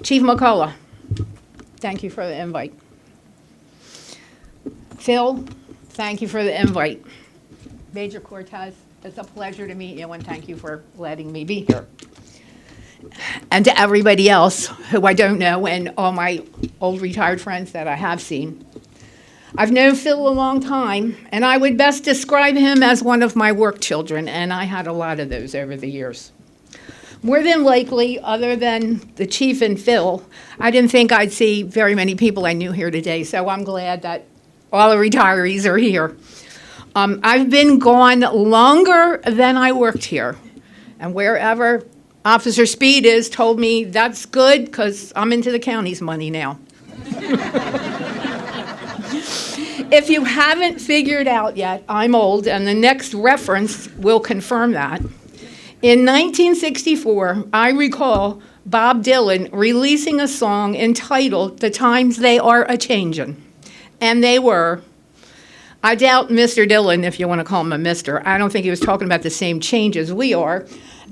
Chief McCullough, thank you for the invite. Phil, thank you for the invite. Major Cortez, it's a pleasure to meet you, and thank you for letting me be here. And to everybody else who I don't know, and all my old retired friends that I have seen. I've known Phil a long time, and I would best describe him as one of my work children, and I had a lot of those over the years. More than likely, other than the chief and Phil, I didn't think I'd see very many people I knew here today, so I'm glad that all the retirees are here. I've been gone longer than I worked here, and wherever Officer Speed is told me that's good because I'm into the county's money now. If you haven't figured out yet, I'm old, and the next reference will confirm that. In 1964, I recall Bob Dylan releasing a song entitled "The Times They Are A-Changin'," and they were. I doubt Mr. Dylan, if you want to call him a mister, I don't think he was talking about the same change as we are,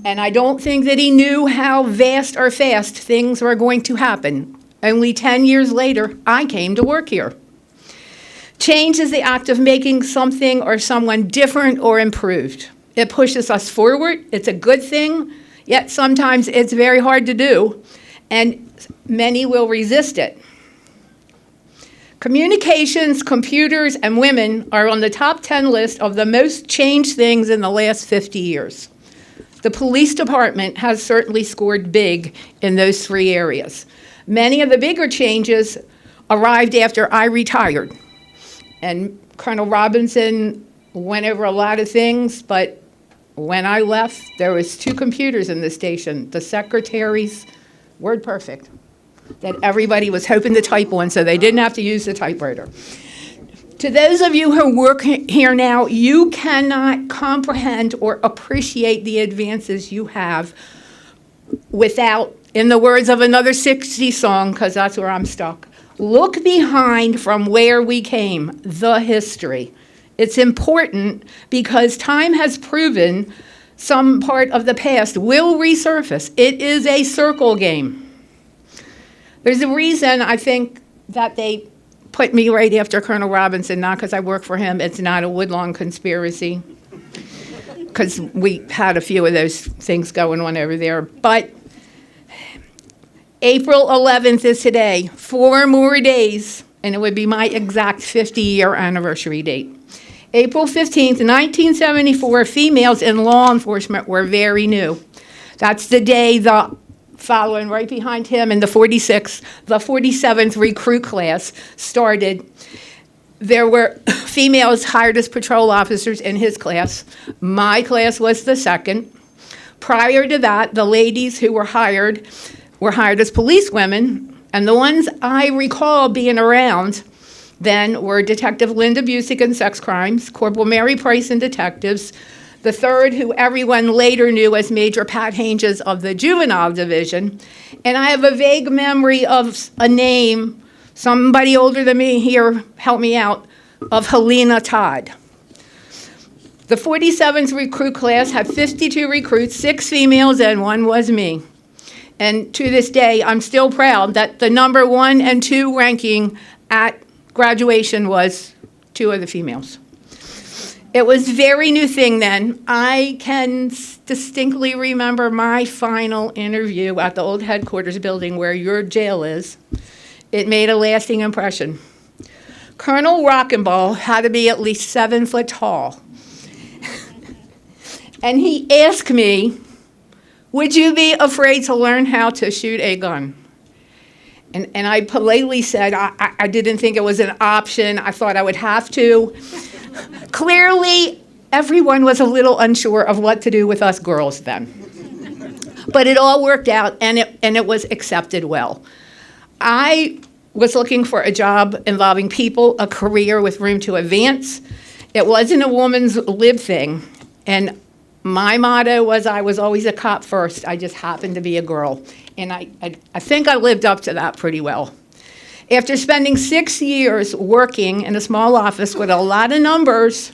and I don't think that he knew how vast or fast things were going to happen. Only 10 years later, I came to work here. Change is the act of making something or someone different or improved. It pushes us forward. It's a good thing, yet sometimes it's very hard to do, and many will resist it. Communications, computers, and women are on the top 10 list of the most changed things in the last 50 years. The police department has certainly scored big in those three areas. Many of the bigger changes arrived after I retired. And Colonel Robinson went over a lot of things, but when I left, there was 2 computers in the station, the secretaries, word perfect, that everybody was hoping to type on so they didn't have to use the typewriter. To those of you who work here now, you cannot comprehend or appreciate the advances you have without, in the words of another 60s song, because that's where I'm stuck, look behind from where we came, the history. It's important because time has proven some part of the past will resurface. It is a circle game. There's a reason I think that they put me right after Colonel Robinson, not because I work for him. It's not a Woodlawn conspiracy, because we had a few of those things going on over there. But April 11th is today, 4 more days, and it would be my exact 50-year anniversary date. April 15th, 1974, females in law enforcement were very new. That's the day following right behind him in the 47th recruit class started. There were females hired as patrol officers in his class. My class was the second. Prior to that, the ladies who were hired as policewomen, and the ones I recall being around then were Detective Linda Busick in sex crimes, Corporal Mary Price in detectives, the third, who everyone later knew as Major Pat Hanges of the Juvenile Division, and I have a vague memory of a name, somebody older than me here, help me out, of Helena Todd. The 47th recruit class had 52 recruits, 6 females, and 1 was me. And to this day, I'm still proud that the number 1 and 2 ranking at graduation was 2 of the females. It was a very new thing then. I can distinctly remember my final interview at the old headquarters building where your jail is. It made a lasting impression. Colonel Rockenball had to be at least 7 foot tall. And he asked me, would you be afraid to learn how to shoot a gun? And I politely said I didn't think it was an option. I thought I would have to. Clearly, everyone was a little unsure of what to do with us girls then. But it all worked out, and it was accepted well. I was looking for a job involving people, a career with room to advance. It wasn't a woman's lib thing, and my motto was I was always a cop first. I just happened to be a girl, and I think I lived up to that pretty well. After spending 6 years working in a small office with a lot of numbers,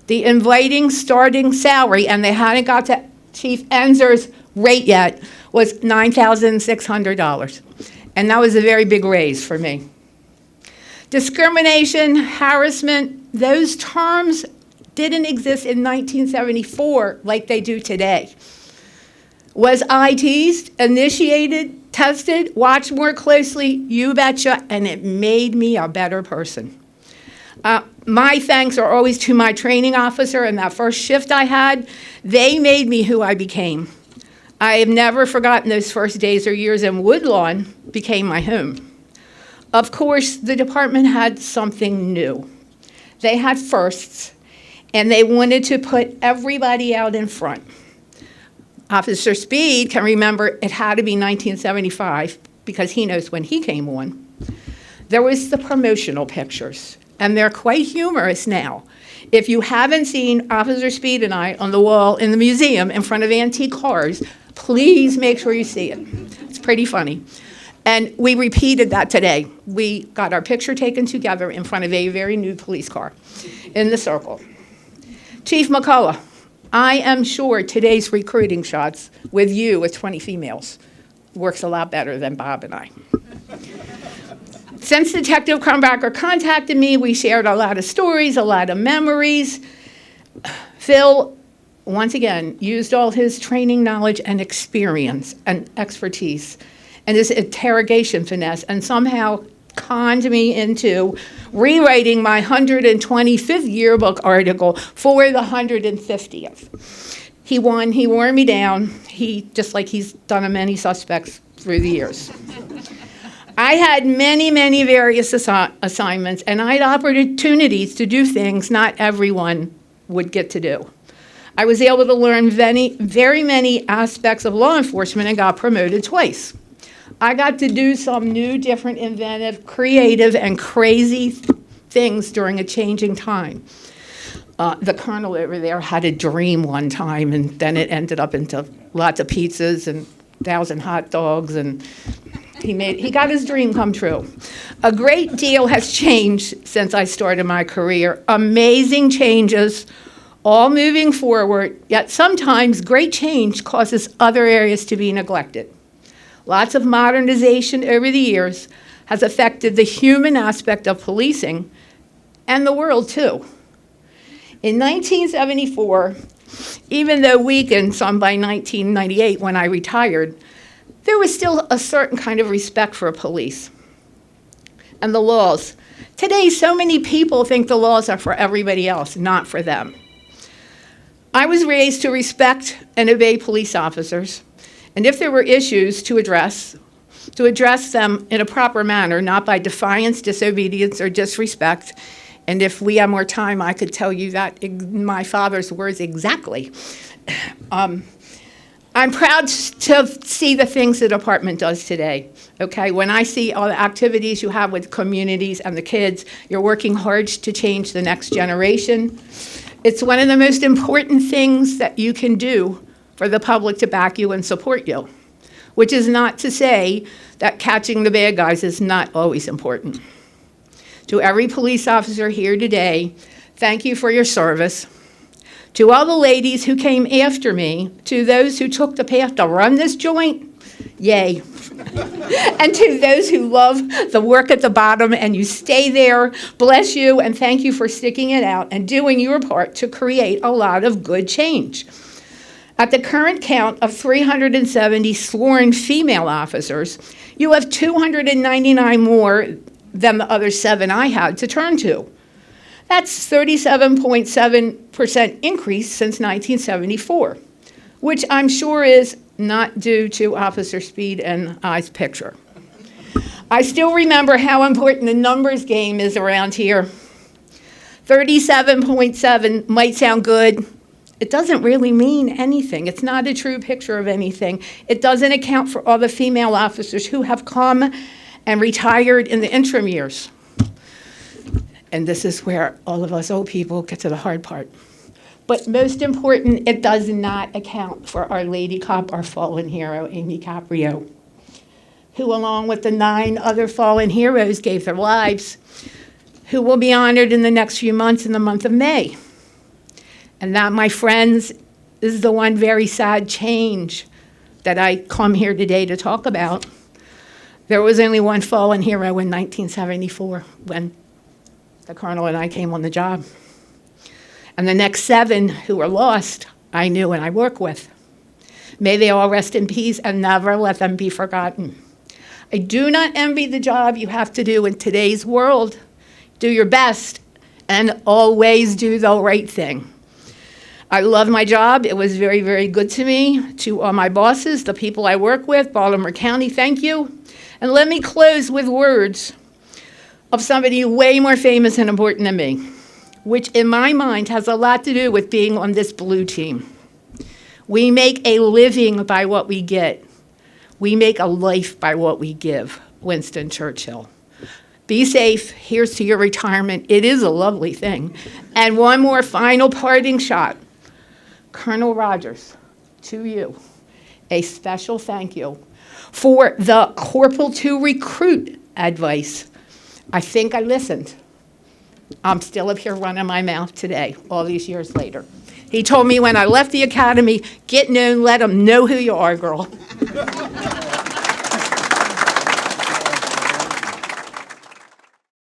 the inviting starting salary, and they hadn't got to Chief Enzer's rate yet, was $9,600. And that was a very big raise for me. Discrimination, harassment, those terms didn't exist in 1974 like they do today. Was I teased, initiated, tested, watched more closely? You betcha, and it made me a better person. My thanks are always to my training officer and that first shift I had. They made me who I became. I have never forgotten those first days or years, and Woodlawn became my home. Of course, the department had something new. They had firsts, and they wanted to put everybody out in front. Officer Speed can remember it had to be 1975 because he knows when he came on. There was the promotional pictures, and they're quite humorous now. If you haven't seen Officer Speed and I on the wall in the museum in front of antique cars, please make sure you see it. It's pretty funny. And we repeated that today. We got our picture taken together in front of a very new police car in the circle. Chief McCullough, I am sure today's recruiting shots with you with 20 females works a lot better than Bob and I. Since Detective Crumbacker contacted me, we shared a lot of stories, a lot of memories. Phil, once again, used all his training knowledge and experience and expertise and his interrogation finesse, and somehow conned me into rewriting my 125th yearbook article for the 150th. He won, he wore me down, just like he's done to many suspects through the years. I had many, many various assignments, and I had opportunities to do things not everyone would get to do. I was able to learn very many aspects of law enforcement and got promoted twice. I got to do some new, different, inventive, creative, and crazy things during a changing time. The colonel over there had a dream one time, and then it ended up into lots of pizzas and 1,000 hot dogs, and he got his dream come true. A great deal has changed since I started my career. Amazing changes, all moving forward, yet sometimes great change causes other areas to be neglected. Lots of modernization over the years has affected the human aspect of policing and the world too. In 1974, even though weakened some by 1998 when I retired, there was still a certain kind of respect for police and the laws. Today, so many people think the laws are for everybody else, not for them. I was raised to respect and obey police officers, and if there were issues to address them in a proper manner, not by defiance, disobedience, or disrespect. And if we had more time, I could tell you that in my father's words exactly. I'm proud to see the things the department does today, okay? When I see all the activities you have with communities and the kids, you're working hard to change the next generation. It's one of the most important things that you can do for the public to back you and support you, which is not to say that catching the bad guys is not always important. To every police officer here today, thank you for your service. To all the ladies who came after me, to those who took the path to run this joint, yay. And to those who love the work at the bottom and you stay there, bless you and thank you for sticking it out and doing your part to create a lot of good change. At the current count of 370 sworn female officers, you have 299 more than the other 7 I had to turn to. That's 37.7% increase since 1974, which I'm sure is not due to Officer Speed and I's picture. I still remember how important the numbers game is around here. 37.7 might sound good. It doesn't really mean anything. It's not a true picture of anything. It doesn't account for all the female officers who have come and retired in the interim years. And this is where all of us old people get to the hard part. But most important, it does not account for our lady cop, our fallen hero, Amy Caprio, who along with the 9 other fallen heroes gave their lives, who will be honored in the next few months in the month of May. And that, my friends, is the one very sad change that I come here today to talk about, there was only one fallen hero in 1974 when the colonel and I came on the job. And the next 7 who were lost, I knew and I work with. May they all rest in peace and never let them be forgotten. I do not envy the job you have to do in today's world. Do your best and always do the right thing. I love my job. It was very, very good to me. To all my bosses, the people I work with, Baltimore County, thank you. And let me close with words of somebody way more famous and important than me, which in my mind has a lot to do with being on this blue team. We make a living by what we get. We make a life by what we give. Winston Churchill. Be safe. Here's to your retirement. It is a lovely thing. And one more final parting shot. Colonel Rogers, to you, a special thank you for the corporal to recruit advice. I think I listened. I'm still up here running my mouth today, all these years later. He told me when I left the academy, get known, let them know who you are, girl.